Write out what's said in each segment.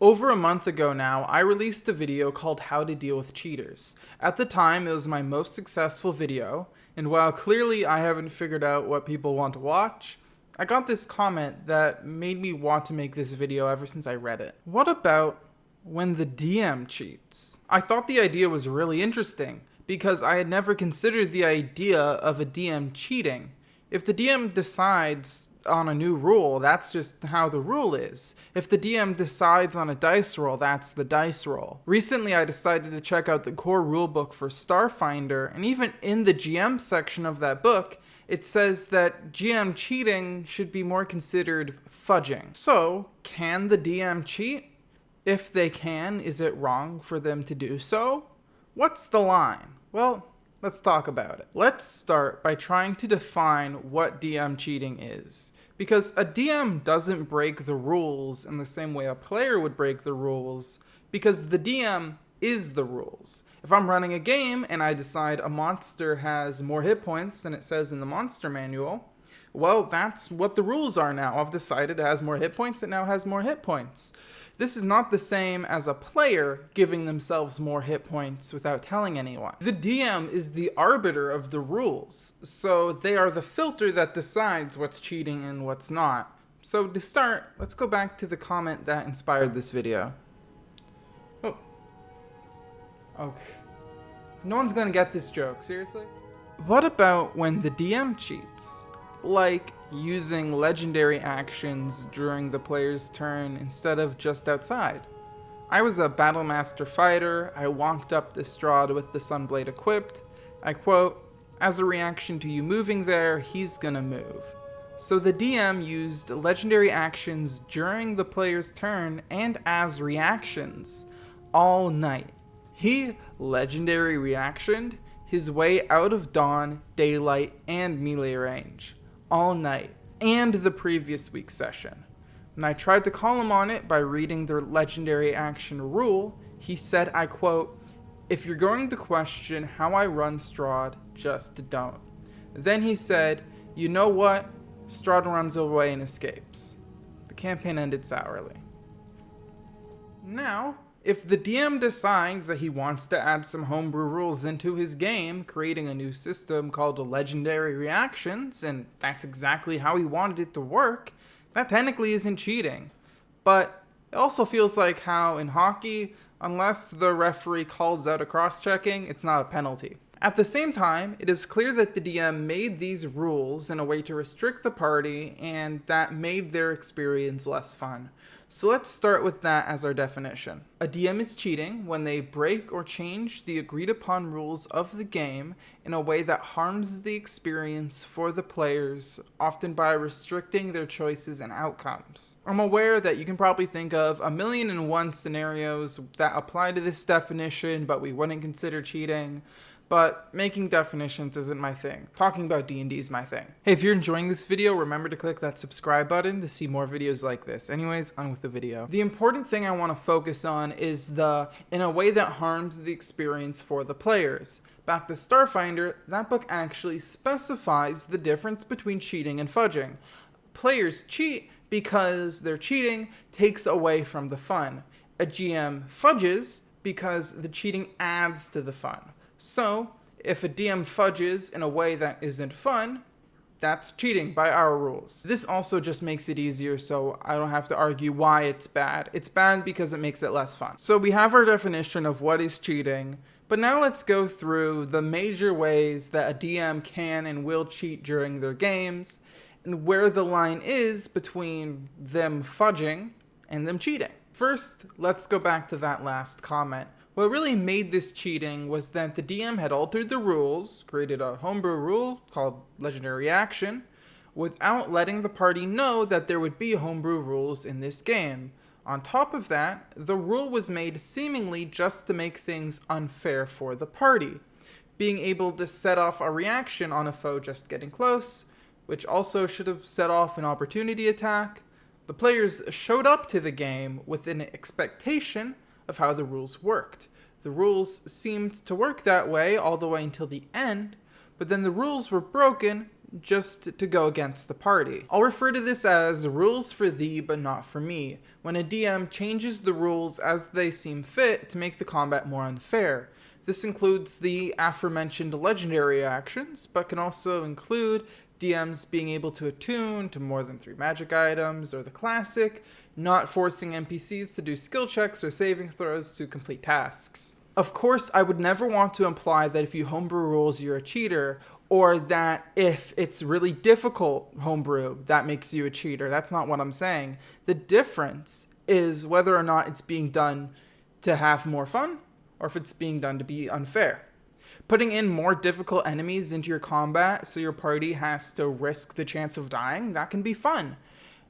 Over a month ago now, I released a video called How to Deal with Cheaters. At the time, it was my most successful video, and while clearly I haven't figured out what people want to watch, I got this comment that made me want to make this video ever since I read it. What about when the DM cheats? I thought the idea was really interesting, because I had never considered the idea of a DM cheating. If the DM decides on a new rule, that's just how the rule is. If the DM decides on a dice roll, that's the dice roll. Recently, I decided to check out the core rulebook for Starfinder, and even in the GM section of that book, it says that GM cheating should be more considered fudging. So, can the DM cheat? If they can, is it wrong for them to do so? What's the line? Well, let's talk about it. Let's start by trying to define what DM cheating is. Because a DM doesn't break the rules in the same way a player would break the rules, because the DM is the rules. If I'm running a game and I decide a monster has more hit points than it says in the monster manual, well, that's what the rules are now. I've decided it has more hit points, it now has more hit points. This is not the same as a player giving themselves more hit points without telling anyone. The DM is the arbiter of the rules, so they are the filter that decides what's cheating and what's not. So to start, let's go back to the comment that inspired this video. Oh. Okay. No one's gonna get this joke, seriously? What about when the DM cheats? Like using legendary actions during the player's turn instead of just outside. I was a Battlemaster fighter, I walked up the Strahd with the Sunblade equipped. I quote, "As a reaction to you moving there, he's gonna move." So the DM used legendary actions during the player's turn and as reactions all night. He legendary reactioned his way out of dawn, daylight, and melee range all night, and the previous week's session. When I tried to call him on it by reading the legendary action rule, he said, I quote, "If you're going to question how I run Strahd, just don't." Then he said, "You know what? Strahd runs away and escapes." The campaign ended sourly. Now, if the DM decides that he wants to add some homebrew rules into his game, creating a new system called legendary reactions, and that's exactly how he wanted it to work, that technically isn't cheating. But it also feels like how in hockey, unless the referee calls out a cross-checking, it's not a penalty. At the same time, it is clear that the DM made these rules in a way to restrict the party, and that made their experience less fun. So let's start with that as our definition. A DM is cheating when they break or change the agreed upon rules of the game in a way that harms the experience for the players, often by restricting their choices and outcomes. I'm aware that you can probably think of 1,000,001 scenarios that apply to this definition, but we wouldn't consider cheating. But making definitions isn't my thing. Talking about D&D is my thing. Hey, if you're enjoying this video, remember to click that subscribe button to see more videos like this. Anyways, on with the video. The important thing I want to focus on is in a way that harms the experience for the players. Back to Starfinder, that book actually specifies the difference between cheating and fudging. Players cheat because their cheating takes away from the fun. A GM fudges because the cheating adds to the fun. So, if a DM fudges in a way that isn't fun, that's cheating by our rules. This also just makes it easier so I don't have to argue why it's bad. It's bad because it makes it less fun. So we have our definition of what is cheating, but now let's go through the major ways that a DM can and will cheat during their games, and where the line is between them fudging and them cheating. First, let's go back to that last comment. What really made this cheating was that the DM had altered the rules, created a homebrew rule called Legendary Action, without letting the party know that there would be homebrew rules in this game. On top of that, the rule was made seemingly just to make things unfair for the party, being able to set off a reaction on a foe just getting close, which also should have set off an opportunity attack. The players showed up to the game with an expectation of how the rules worked. The rules seemed to work that way all the way until the end, but then the rules were broken just to go against the party. I'll refer to this as rules for thee but not for me, when a DM changes the rules as they seem fit to make the combat more unfair. This includes the aforementioned legendary actions, but can also include DMs being able to attune to more than 3 magic items, or the classic, not forcing NPCs to do skill checks or saving throws to complete tasks. Of course, I would never want to imply that if you homebrew rules you're a cheater, or that if it's really difficult homebrew, that makes you a cheater. That's not what I'm saying. The difference is whether or not it's being done to have more fun, or if it's being done to be unfair. Putting in more difficult enemies into your combat so your party has to risk the chance of dying, that can be fun.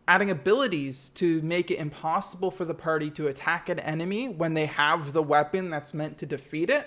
Adding abilities to make it impossible for the party to attack an enemy when they have the weapon that's meant to defeat it,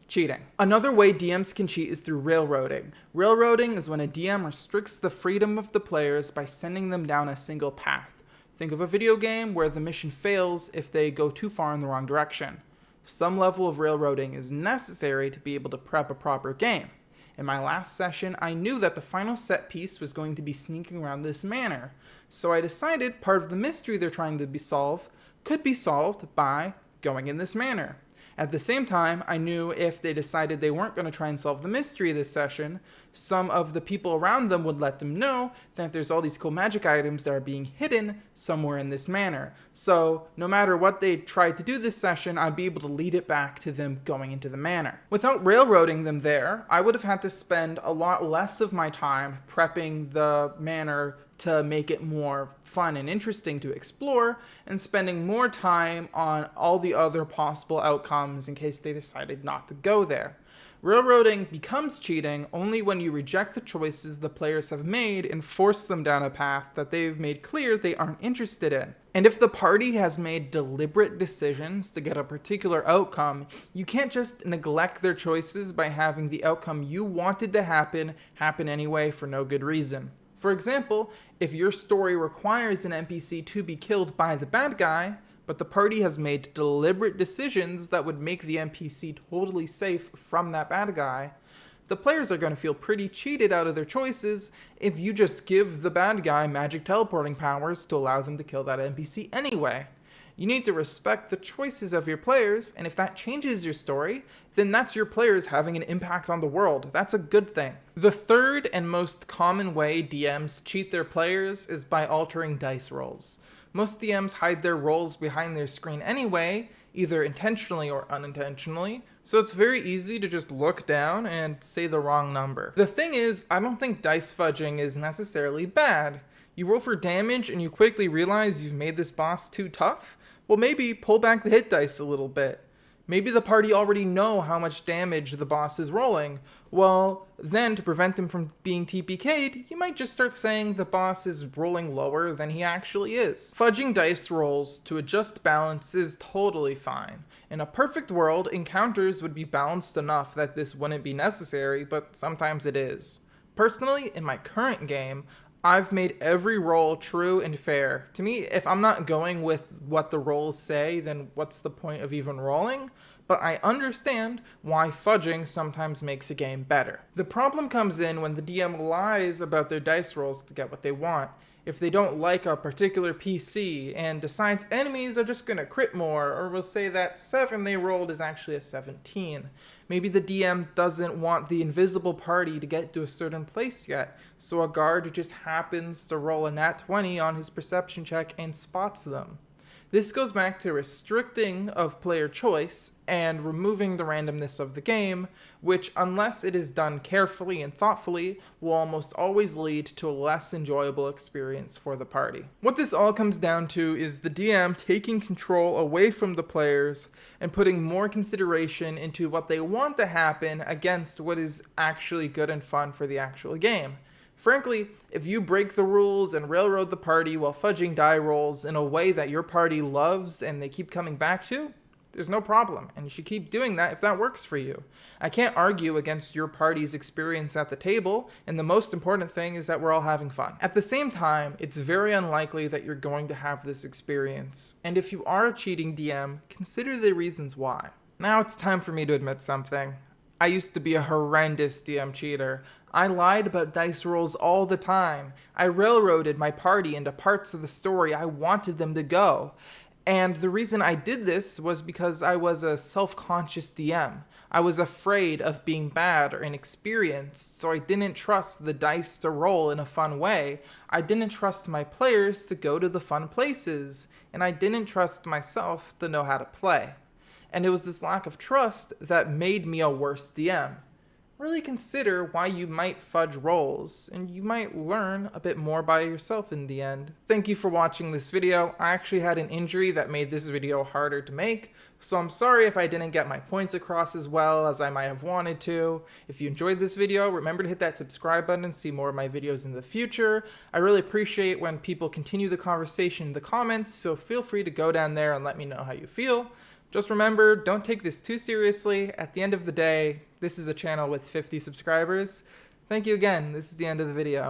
cheating. Another way DMs can cheat is through railroading. Railroading is when a DM restricts the freedom of the players by sending them down a single path. Think of a video game where the mission fails if they go too far in the wrong direction. Some level of railroading is necessary to be able to prep a proper game. In my last session, I knew that the final set piece was going to be sneaking around this manor, so I decided part of the mystery they're trying to solve could be solved by going in this manor. At the same time, I knew if they decided they weren't going to try and solve the mystery this session, some of the people around them would let them know that there's all these cool magic items that are being hidden somewhere in this manor. So no matter what they tried to do this session, I'd be able to lead it back to them going into the manor. Without railroading them there, I would have had to spend a lot less of my time prepping the manor to make it more fun and interesting to explore, and spending more time on all the other possible outcomes in case they decided not to go there. Railroading becomes cheating only when you reject the choices the players have made and force them down a path that they've made clear they aren't interested in. And if the party has made deliberate decisions to get a particular outcome, you can't just neglect their choices by having the outcome you wanted to happen anyway for no good reason. For example, if your story requires an NPC to be killed by the bad guy, but the party has made deliberate decisions that would make the NPC totally safe from that bad guy, the players are going to feel pretty cheated out of their choices if you just give the bad guy magic teleporting powers to allow them to kill that NPC anyway. You need to respect the choices of your players, and if that changes your story, then that's your players having an impact on the world. That's a good thing. The third and most common way DMs cheat their players is by altering dice rolls. Most DMs hide their rolls behind their screen anyway, either intentionally or unintentionally, so it's very easy to just look down and say the wrong number. The thing is, I don't think dice fudging is necessarily bad. You roll for damage and you quickly realize you've made this boss too tough? Well, maybe pull back the hit dice a little bit. Maybe the party already know how much damage the boss is rolling. Well, then to prevent him from being TPK'd, you might just start saying the boss is rolling lower than he actually is. Fudging dice rolls to adjust balance is totally fine. In a perfect world, encounters would be balanced enough that this wouldn't be necessary, but sometimes it is. Personally, in my current game, I've made every roll true and fair. To me, if I'm not going with what the rolls say, then what's the point of even rolling? But I understand why fudging sometimes makes a game better. The problem comes in when the DM lies about their dice rolls to get what they want. If they don't like a particular PC and decides enemies are just gonna crit more, or will say that 7 they rolled is actually a 17. Maybe the DM doesn't want the invisible party to get to a certain place yet, so a guard just happens to roll a nat 20 on his perception check and spots them. This goes back to restricting of player choice and removing the randomness of the game, which, unless it is done carefully and thoughtfully, will almost always lead to a less enjoyable experience for the party. What this all comes down to is the DM taking control away from the players and putting more consideration into what they want to happen against what is actually good and fun for the actual game. Frankly, if you break the rules and railroad the party while fudging die rolls in a way that your party loves and they keep coming back to, there's no problem, and you should keep doing that if that works for you. I can't argue against your party's experience at the table, and the most important thing is that we're all having fun. At the same time, it's very unlikely that you're going to have this experience, and if you are a cheating DM, consider the reasons why. Now it's time for me to admit something. I used to be a horrendous DM cheater. I lied about dice rolls all the time. I railroaded my party into parts of the story I wanted them to go. And the reason I did this was because I was a self-conscious DM. I was afraid of being bad or inexperienced, so I didn't trust the dice to roll in a fun way. I didn't trust my players to go to the fun places, and I didn't trust myself to know how to play. And it was this lack of trust that made me a worse DM. Really consider why you might fudge rolls, and you might learn a bit more by yourself in the end. Thank you for watching this video. I actually had an injury that made this video harder to make, so I'm sorry if I didn't get my points across as well as I might have wanted to. If you enjoyed this video, remember to hit that subscribe button and see more of my videos in the future. I really appreciate when people continue the conversation in the comments, so feel free to go down there and let me know how you feel. Just remember, don't take this too seriously. At the end of the day, this is a channel with 50 subscribers. Thank you again. This is the end of the video.